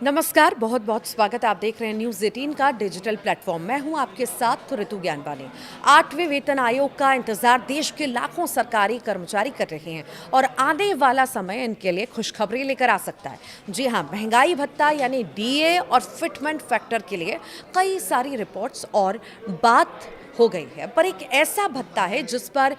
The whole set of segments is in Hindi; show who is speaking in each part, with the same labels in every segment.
Speaker 1: नमस्कार, बहुत बहुत स्वागत है। आप देख रहे हैं न्यूज़ 18 का डिजिटल प्लेटफॉर्म। मैं हूं आपके साथ ऋतु ज्ञानवानी। 8वें वेतन आयोग का इंतजार देश के लाखों सरकारी कर्मचारी कर रहे हैं और आने वाला समय इनके लिए खुशखबरी लेकर आ सकता है। जी हां, महंगाई भत्ता यानी डीए और फिटमेंट फैक्टर के लिए कई सारी रिपोर्ट्स और बात हो गई है, पर एक ऐसा भत्ता है जिस पर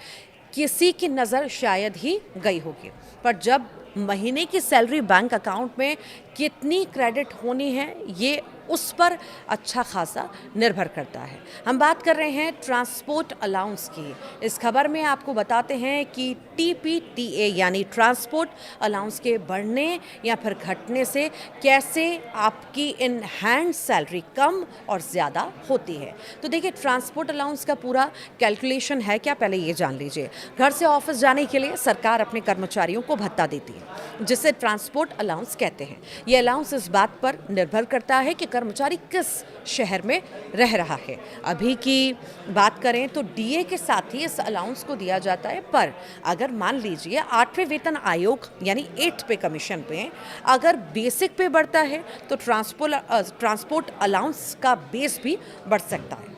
Speaker 1: किसी की नज़र शायद ही गई होगी। पर जब महीने की सैलरी बैंक अकाउंट में कितनी क्रेडिट होनी है, ये उस पर अच्छा खासा निर्भर करता है। हम बात कर रहे हैं ट्रांसपोर्ट अलाउंस की। इस खबर में आपको बताते हैं कि टीपीटीए यानी ट्रांसपोर्ट अलाउंस के बढ़ने या फिर घटने से कैसे आपकी इन हैंड सैलरी कम और ज़्यादा होती है। तो देखिए, ट्रांसपोर्ट अलाउंस का पूरा कैलकुलेशन है क्या, पहले ये जान लीजिए। घर से ऑफिस जाने के लिए सरकार अपने कर्मचारियों को भत्ता देती है, जिसे ट्रांसपोर्ट अलाउंस कहते हैं। ये अलाउंस इस बात पर निर्भर करता है कि कर्मचारी किस शहर में रह रहा है। अभी की बात करें तो डीए के साथ ही इस अलाउंस को दिया जाता है, पर अगर मान लीजिए 8वें वेतन आयोग यानी 8th पे कमीशन पे अगर बेसिक पे बढ़ता है तो ट्रांसपोर्ट अलाउंस का बेस भी बढ़ सकता है।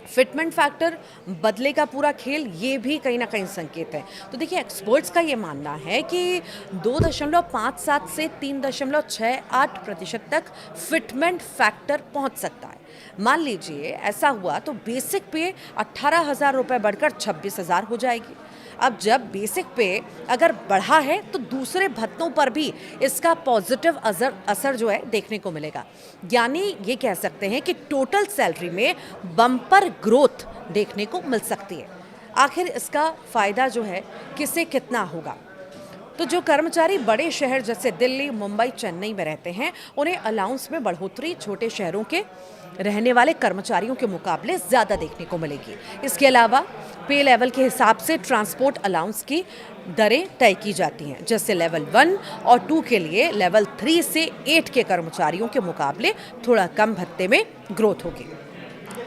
Speaker 1: फिटमेंट फैक्टर बदले का पूरा खेल, ये भी कहीं ना कहीं संकेत है। तो देखिए, एक्सपर्ट्स का ये मानना है कि 2.57 से 3.68% तक फिटमेंट फैक्टर पहुंच सकता है। मान लीजिए ऐसा हुआ तो बेसिक पे 18,000 रुपये बढ़कर 26,000 हो जाएगी। अब जब बेसिक पे अगर बढ़ा है तो दूसरे भत्तों पर भी इसका पॉजिटिव असर जो है देखने को मिलेगा। यानी ये कह सकते हैं कि टोटल सैलरी में बम्पर ग्रोथ देखने को मिल सकती है। आखिर इसका फ़ायदा जो है किसे कितना होगा? तो जो कर्मचारी बड़े शहर जैसे दिल्ली, मुंबई, चेन्नई में रहते हैं, उन्हें अलाउंस में बढ़ोतरी छोटे शहरों के रहने वाले कर्मचारियों के मुकाबले ज़्यादा देखने को मिलेगी। इसके अलावा पे लेवल के हिसाब से ट्रांसपोर्ट अलाउंस की दरें तय की जाती हैं, जैसे लेवल 1 और 2 के लिए लेवल 3 से 8 के कर्मचारियों के मुकाबले थोड़ा कम भत्ते में ग्रोथ होगी।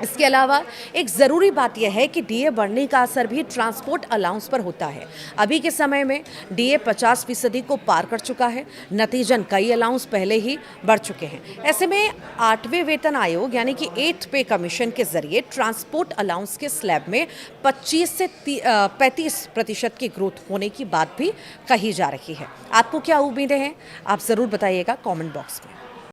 Speaker 1: इसके अलावा एक ज़रूरी बात यह है कि डीए बढ़ने का असर भी ट्रांसपोर्ट अलाउंस पर होता है। अभी के समय में डीए 50% को पार कर चुका है, नतीजन कई अलाउंस पहले ही बढ़ चुके हैं। ऐसे में 8वें वेतन आयोग यानी कि 8th पे कमीशन के जरिए ट्रांसपोर्ट अलाउंस के स्लैब में 25 से 35% की ग्रोथ होने की बात भी कही जा रही है। आपको क्या उम्मीदें हैं, आप ज़रूर बताइएगा कॉमेंट बॉक्स में।